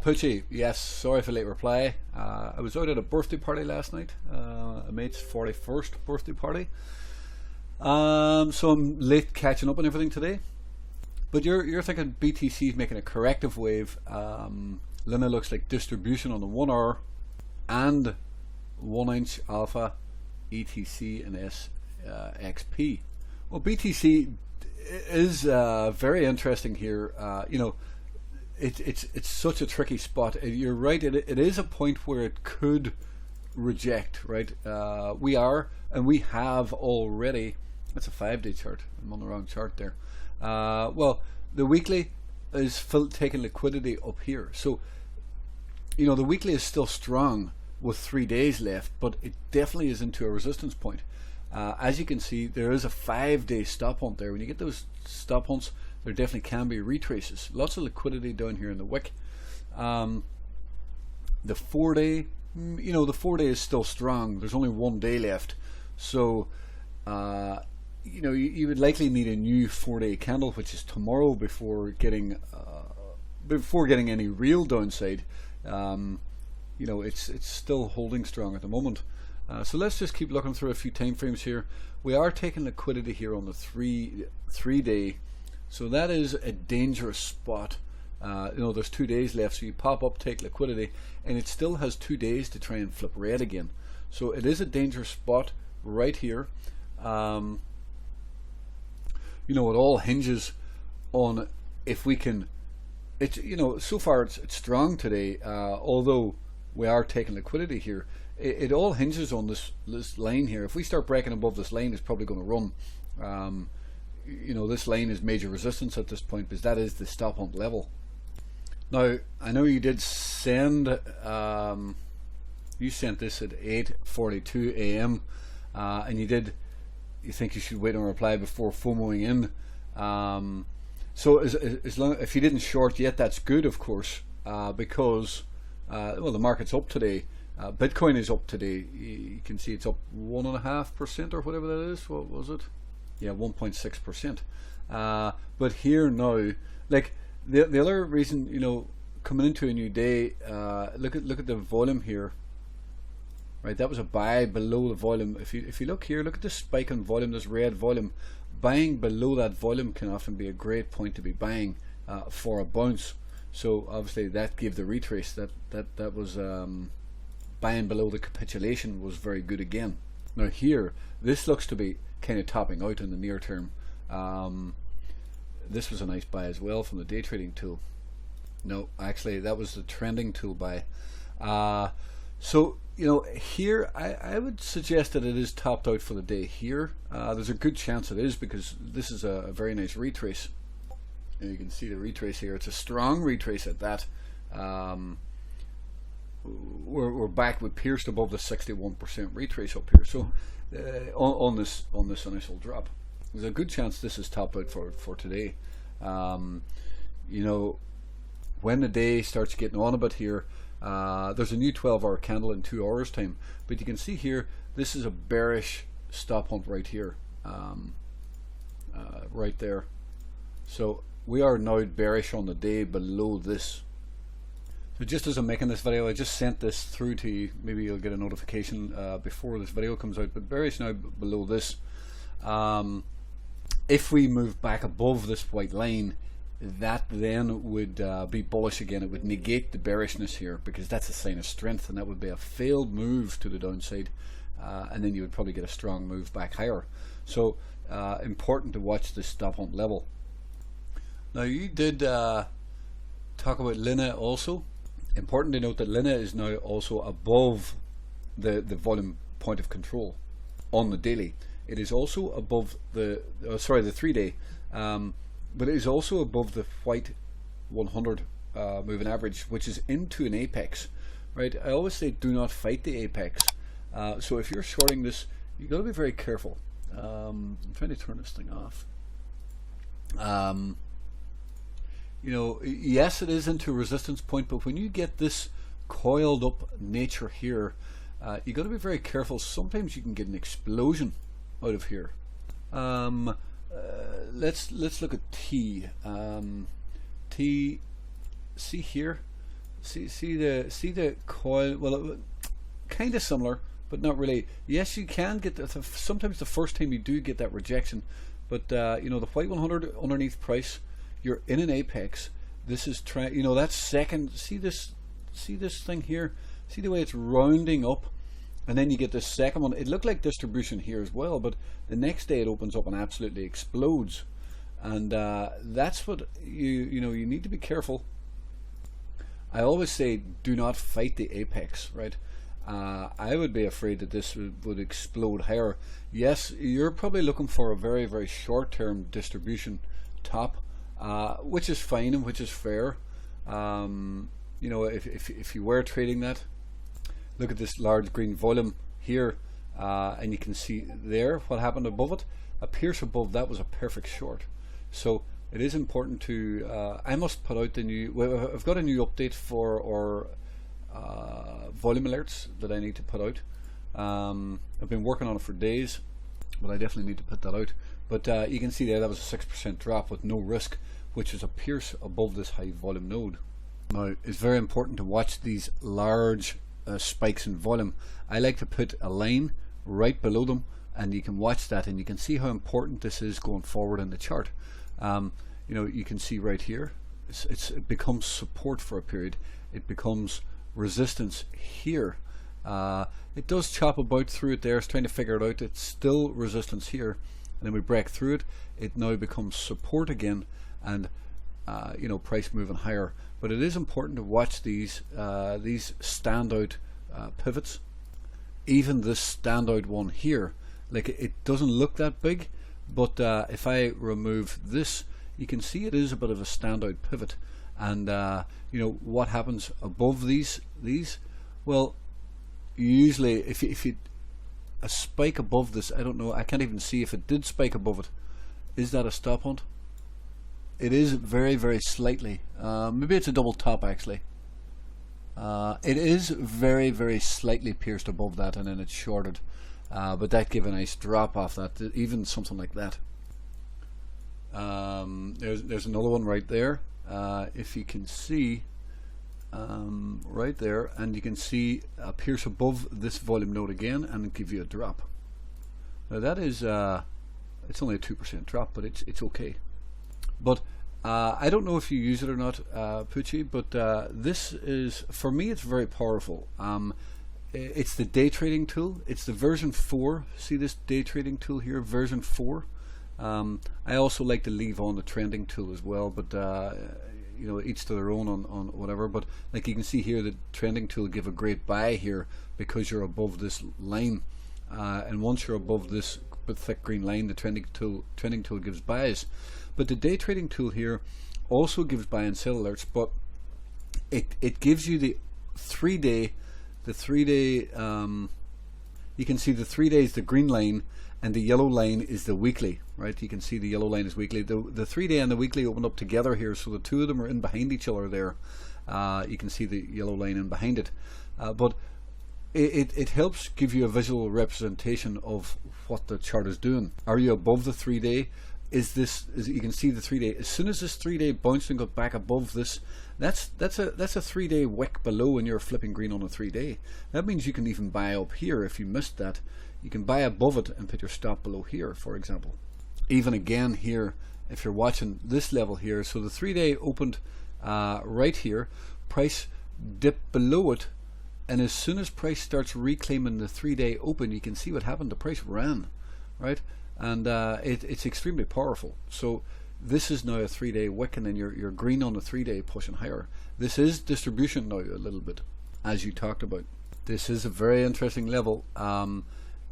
Poochie, yes, sorry for late reply. I was out at a birthday party last night, a mate's 41st birthday party. So I'm late catching up on everything today. But you're thinking BTC is making a corrective wave. Luna looks like distribution on the 1 hour and 1 inch alpha, ETC and SXP. Well, BTC is very interesting here. You know, it's such a tricky spot. You're right. It is a point where it could reject. Right. We have already. That's a 5-day chart. I'm on the wrong chart there. Well, the weekly is taking liquidity up here. So, you know, the weekly is still strong with 3 days left, but it definitely is into a resistance point. As you can see, there is a 5-day stop hunt there. When you get those stop hunts, there definitely can be retraces. Lots of liquidity down here in the wick. The 4-day, you know, the 4-day is still strong. There's only 1 day left. So, you know, you would likely need a new 4-day candle, which is tomorrow, before getting any real downside. You know, it's still holding strong at the moment. So let's just keep looking through a few time frames here. We are taking liquidity here on the three day, so that is a dangerous spot. You know, there's 2 days left, so you pop up, take liquidity, and it still has 2 days to try and flip red again. So it is a dangerous spot right here. You know, it all hinges on if we can. It's, you know, so far it's strong today, although we are taking liquidity here. It all hinges on this line here. If we start breaking above this line, it's probably going to run. You know, this line is major resistance at this point, because that is the stop hunt level. Now, I know you did send, you sent this at 8:42 a.m. And you think you should wait on a reply before FOMOing in. So as long, if you didn't short yet, that's good, of course, because well, the market's up today. Bitcoin is up today. You can see it's up 1.5% or whatever that is. What was it? Yeah, 1.6%. But here now, like the other reason, you know, coming into a new day, look at the volume here. Right, that was a buy below the volume. If you look here, look at this spike in volume, this red volume. Buying below that volume can often be a great point to be buying for a bounce. So obviously that gave the retrace. That was buying below the capitulation was very good again. Now here, this looks to be kind of topping out in the near term. This was a nice buy as well from the day trading tool. No, actually that was the trending tool buy. So, you know, here I would suggest that it is topped out for the day here. There's a good chance it is, because this is a very nice retrace. And you can see the retrace here. It's a strong retrace at that. We're back. We pierced above the 61% retrace up here. So on this initial drop, there's a good chance this is topped out for today. You know, when the day starts getting on a bit here, there's a new 12-hour candle in 2 hours time, but you can see here this is a bearish stop hunt right here, right there. So we are now bearish on the day below this. So just as I'm making this video, I just sent this through to you. Maybe you'll get a notification before this video comes out, but bearish now below this. If we move back above this white line, that then would be bullish again. It would negate the bearishness here, because that's a sign of strength, and that would be a failed move to the downside, and then you would probably get a strong move back higher. So important to watch this stop hunt level. Now, you did talk about Luna also. Important to note that Luna is now also above the volume point of control on the daily. It is also above the 3-day, but it is also above the white 100 moving average, which is into an apex. Right? I always say do not fight the apex. So if you're shorting this, you've got to be very careful. I'm trying to turn this thing off. You know, yes, it is into a resistance point, but when you get this coiled up nature here, you got to be very careful. Sometimes you can get an explosion out of here. Let's look at T. T, see here, see the coil. Well, kind of similar, but not really. Yes, you can get sometimes the first time you do get that rejection, but you know, the white 100 underneath price, you're in an apex. This is you know, that second. See this thing here. See the way it's rounding up, and then you get the second one. It looked like distribution here as well, but the next day it opens up and absolutely explodes, and that's what you know, you need to be careful. I always say do not fight the apex, right? I would be afraid that this would explode higher. Yes, you're probably looking for a very, very short-term distribution top, which is fine and which is fair. You know, if you were trading that, look at this large green volume here, and you can see there what happened above it. A pierce above that was a perfect short. So it is important to. I must put out the new. Well, I've got a new update for our volume alerts that I need to put out. I've been working on it for days, but I definitely need to put that out. But you can see there that was a 6% drop with no risk, which is a pierce above this high volume node. Now it's very important to watch these large spikes in volume. I like to put a line right below them, and you can watch that and you can see how important this is going forward in the chart. You know, you can see right here it becomes support for a period, it becomes resistance here. It does chop about through it there. It's trying to figure it out. It's still resistance here, and then we break through it. It now becomes support again, and you know, price moving higher. But it is important to watch these standout pivots. Even this standout one here, like it doesn't look that big, but if I remove this, you can see it is a bit of a standout pivot. And you know what happens above these? Well, usually if you a spike above this, I don't know, I can't even see if it did spike above it. Is that a stop hunt? It is very, very slightly. Maybe it's a double top actually. It is very, very slightly pierced above that, and then it's shorted. But that gave a nice drop off that, even something like that. There's another one right there. If you can see right there, and you can see a pierce above this volume node again and give you a drop. Now that is it's only a 2% drop, but it's okay. But I don't know if you use it or not, Pucci, but this is, for me, it's very powerful. It's the day trading tool. It's the version 4. See this day trading tool here, version 4. I also like to leave on the trending tool as well, but you know, each to their own on whatever. But like you can see here, the trending tool give a great buy here because you're above this line, and once you're above this thick green line, the trending tool gives buys. But the day trading tool here also gives buy and sell alerts, but it gives you the 3-day. The 3-day, you can see the 3 days, the green line, and the yellow line is the weekly, right? You can see the yellow line is weekly. The 3-day and the weekly open up together here, so the two of them are in behind each other there. You can see the yellow line in behind it, but it helps give you a visual representation of what the chart is doing. Are you above the 3-day? You can see the 3-day. As soon as this 3-day bounced and got back above this, that's a 3-day wick below, and you're flipping green on a 3-day. That means you can even buy up here. If you missed that, you can buy above it and put your stop below here, for example. Even again here, if you're watching this level here, so the 3-day opened right here, price dipped below it, and as soon as price starts reclaiming the 3-day open, you can see what happened. The price ran, right? And it's extremely powerful. So this is now a 3-day wick, and then you're green on the 3-day pushing higher. This is distribution now a little bit, as you talked about. This is a very interesting level.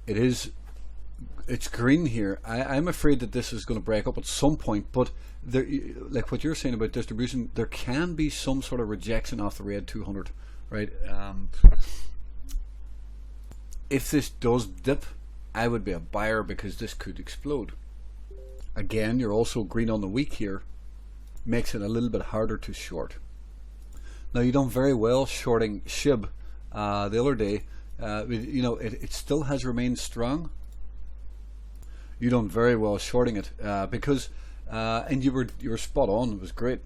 It's green here. I'm afraid that this is going to break up at some point, but there, like what you're saying about distribution, there can be some sort of rejection off the red 200, right? If this does dip, I would be a buyer because this could explode. Again, you're also green on the week here, makes it a little bit harder to short. Now, you done very well shorting SHIB the other day. You know, it still has remained strong. You done very well shorting it because And you were spot on. It was great.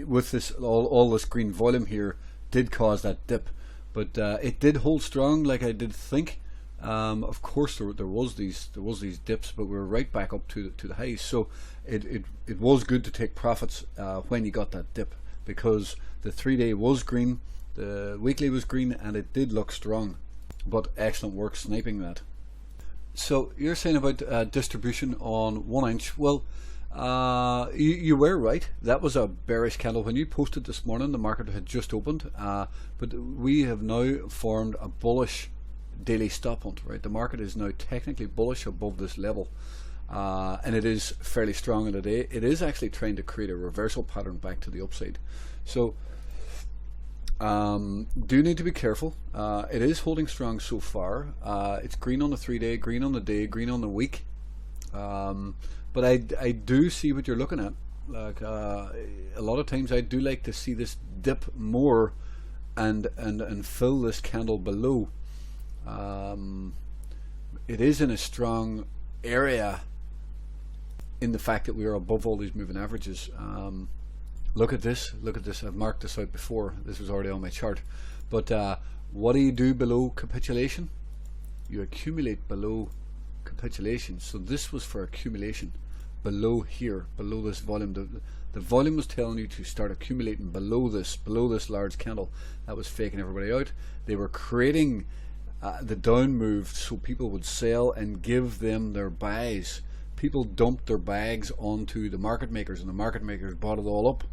With this all this green volume here did cause that dip, but it did hold strong, like I did think. Of course, there was these dips, but we were right back up to the highs. So it was good to take profits when you got that dip, because the 3-day was green, the weekly was green, and it did look strong. But excellent work sniping that. So you're saying about distribution on 1 inch. Well, you were right. That was a bearish candle. When you posted this morning, the market had just opened, but we have now formed a bullish daily stop hunt. Right, the market is now technically bullish above this level, and it is fairly strong in the day. It is actually trying to create a reversal pattern back to the upside. So do need to be careful. It is holding strong so far. It's green on the 3-day, green on the day, green on the week. But I do see what you're looking at. Like a lot of times I do like to see this dip more and fill this candle below. It is in a strong area in the fact that we are above all these moving averages. Look at this, I've marked this out before, this was already on my chart. But what do you do below capitulation? You accumulate below capitulation. So this was for accumulation below here, below this volume. The volume was telling you to start accumulating below this large candle. That was faking everybody out. They were creating the down move so people would sell and give them their buys. People dumped their bags onto the market makers, and the market makers bought it all up.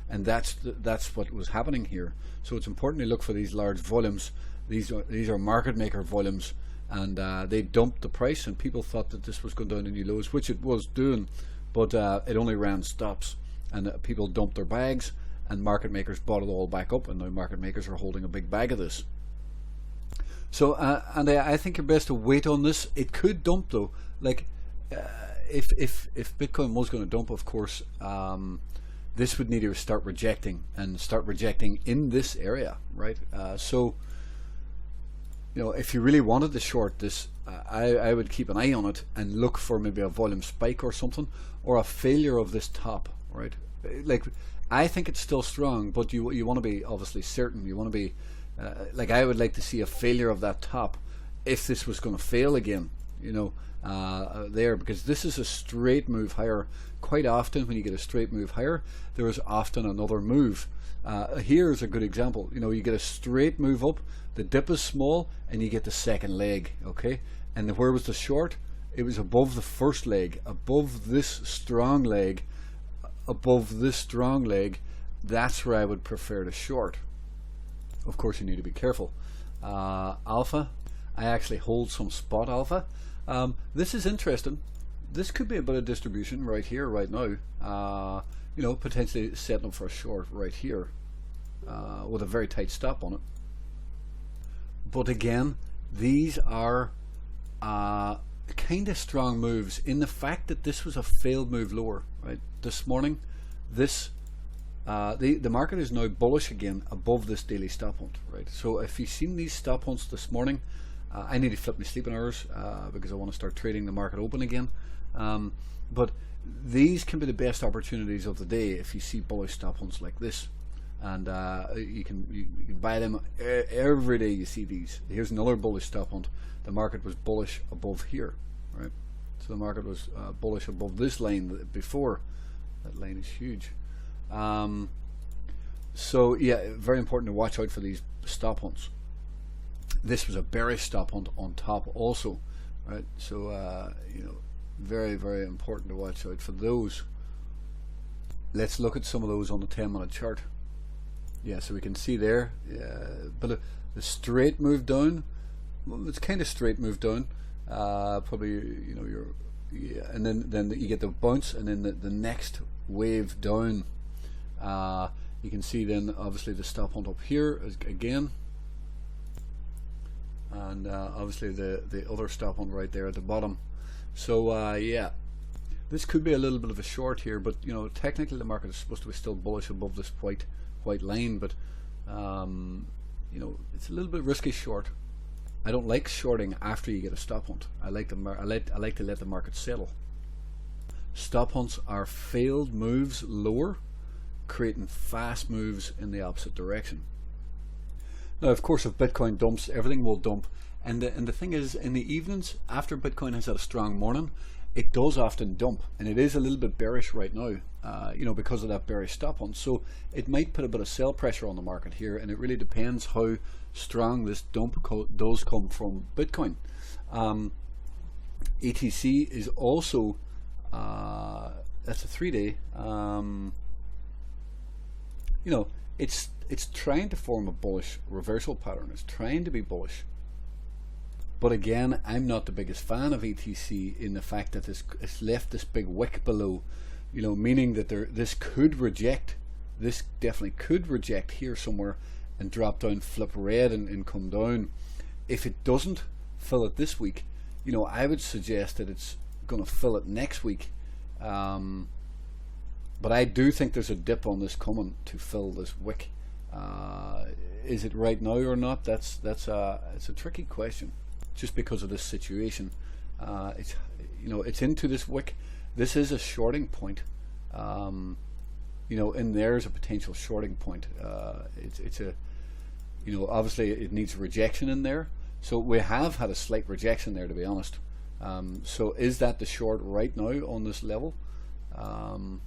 And that's what was happening here. So it's important to look for these large volumes. These are market maker volumes, and they dumped the price, and people thought that this was going down to new lows, which it was doing, but it only ran stops, and people dumped their bags, and market makers bought it all back up, and now market makers are holding a big bag of this. So and I think you're best to wait on this. It could dump though. Like if Bitcoin was going to dump, of course, this would need to start rejecting in this area, right? So you know, if you really wanted to short this, I would keep an eye on it and look for maybe a volume spike or something, or a failure of this top, right? Like, I think it's still strong, but you want to be obviously certain. You want to be like, I would like to see a failure of that top if this was going to fail again, you know, there, because this is a straight move higher. Quite often when you get a straight move higher, there is often another move. Here's a good example. You know, you get a straight move up, the dip is small, and you get the second leg, okay? And where was the short? It was above the first leg, above this strong leg, that's where I would prefer to short. Of course, you need to be careful. Alpha, I actually hold some spot alpha. This is interesting. This could be a bit of distribution right here, right now. You know, potentially setting up for a short right here with a very tight stop on it. But again, these are kind of strong moves in the fact that this was a failed move lower, right? This morning, this the market is now bullish again above this daily stop hunt, right? So if you've seen these stop hunts this morning, I need to flip my sleeping hours because I want to start trading the market open again. But these can be the best opportunities of the day if you see bullish stop hunts like this, and you can buy them every day. You see these. Here's another bullish stop hunt. The market was bullish above here, right? So the market was bullish above this line before. That line is huge. So yeah, very important to watch out for these stop hunts. This was a bearish stop hunt on top also, right? So you know, very, very important to watch out for those. Let's look at some of those on the 10-minute chart. Yeah, so we can see there, but the straight move down. Well, it's kind of straight move down. Probably, you know, and then you get the bounce, and then the next wave down. You can see then obviously the stop hunt up here again, and obviously the other stop hunt right there at the bottom. So yeah, this could be a little bit of a short here, but you know, technically the market is supposed to be still bullish above this white line, but you know, it's a little bit risky short. I don't like shorting after you get a stop hunt. I like to let the market settle. Stop hunts are failed moves lower, creating fast moves in the opposite direction. Now, of course, if Bitcoin dumps, everything will dump. And the thing is, in the evenings, after Bitcoin has had a strong morning, it does often dump. And it is a little bit bearish right now, because of that bearish stop hunt. So it might put a bit of sell pressure on the market here. And it really depends how strong this dump does come from Bitcoin. ETC is also, that's a 3-day, it's trying to form a bullish reversal pattern. It's trying to be bullish. But again, I'm not the biggest fan of ETC in the fact that it's left this big wick below, meaning that this could reject, this definitely could reject here somewhere and drop down, flip red and come down. If it doesn't fill it this week, I would suggest that it's going to fill it next week. But I do think there's a dip on this coming to fill this wick. Is it right now or not? It's a tricky question, just because of this situation. It's into this wick. This is a shorting point. In there's a potential shorting point. It's a, obviously it needs rejection in there. So we have had a slight rejection there, to be honest. So is that the short right now on this level? And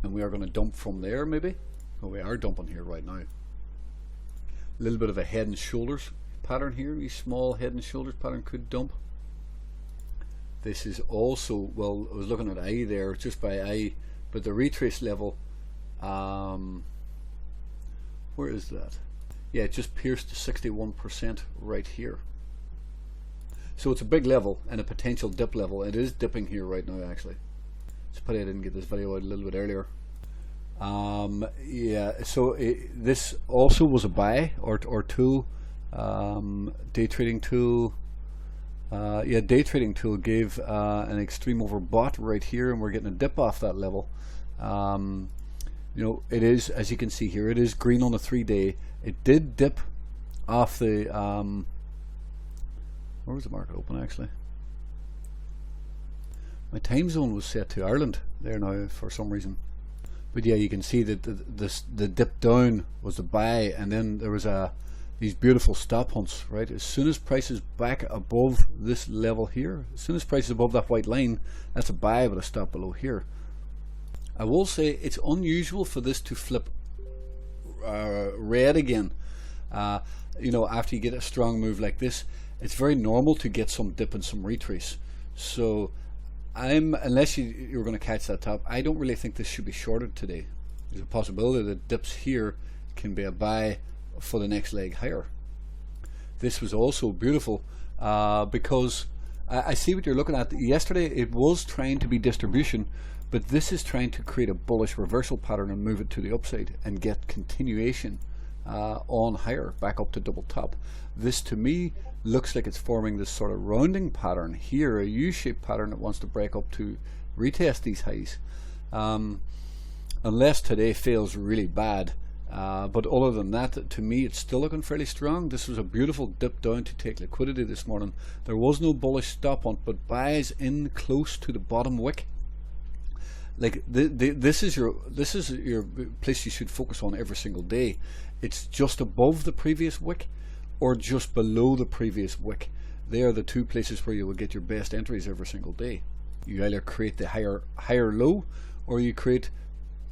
we are going to dump from there, maybe. Well, we are dumping here right now. A little bit of a head and shoulders pattern here. A small head and shoulders pattern could dump. This is also, well, I was looking at I there, just by I, but the retrace level, where is that? Yeah, it just pierced to 61% right here. So it's a big level and a potential dip level. It is dipping here right now, actually. It's pity I didn't get this video out a little bit earlier. Yeah, so this also was a buy or tool, day trading tool. Yeah, day trading tool gave an extreme overbought right here, and we're getting a dip off that level. It is, as you can see here, it is green on the 3-day. It did dip off the where was the market open actually? My time zone was set to Ireland there now for some reason. But yeah, you can see that the dip down was the buy, and then there was these beautiful stop hunts, right? As soon as price is back above this level here, as soon as price is above that white line, that's a buy with a stop below here. I will say it's unusual for this to flip red again. After you get a strong move like this, it's very normal to get some dip and some retrace. So unless you're going to catch that top, I don't really think this should be shorted today. There's a possibility that dips here can be a buy for the next leg higher. This was also beautiful because I see what you're looking at. Yesterday it was trying to be distribution, but this is trying to create a bullish reversal pattern and move it to the upside and get continuation on higher, back up to double top. This to me looks like it's forming this sort of rounding pattern here, a U-shaped pattern that wants to break up to retest these highs, unless today fails really bad. But other than that, to me it's still looking fairly strong. This was a beautiful dip down to take liquidity this morning. There was no bullish stop on, but buys in close to the bottom wick. Like this is your place you should focus on every single day. It's just above the previous wick or just below the previous wick. They are the two places where you will get your best entries every single day. You either create the higher low, or you create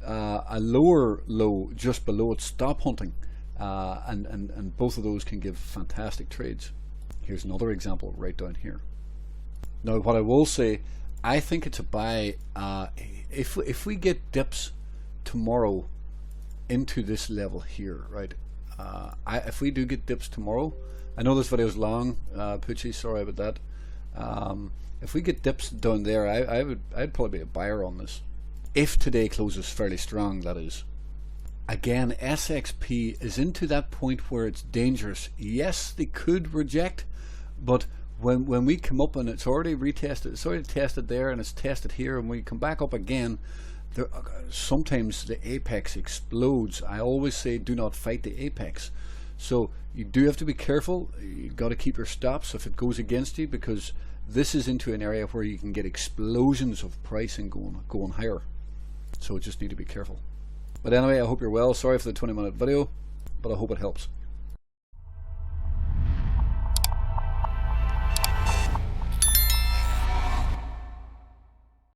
a lower low just below it, stop hunting, and both of those can give fantastic trades. Here's another example right down here. Now what I will say, I think it's a buy if we get dips tomorrow into this level here, right? If we do get dips tomorrow, I know this video is long, Poochie, sorry about that. If we get dips down there, I'd probably be a buyer on this. If today closes fairly strong, that is. Again, SXP is into that point where it's dangerous. Yes, they could reject, but when we come up and it's already retested, it's already tested there and it's tested here, and we come back up again, sometimes the apex explodes. I always say do not fight the apex. So you do have to be careful. You've got to keep your stops if it goes against you, because this is into an area where you can get explosions of pricing going higher. So just need to be careful. But anyway, I hope you're well. Sorry for the 20-minute video, but I hope it helps.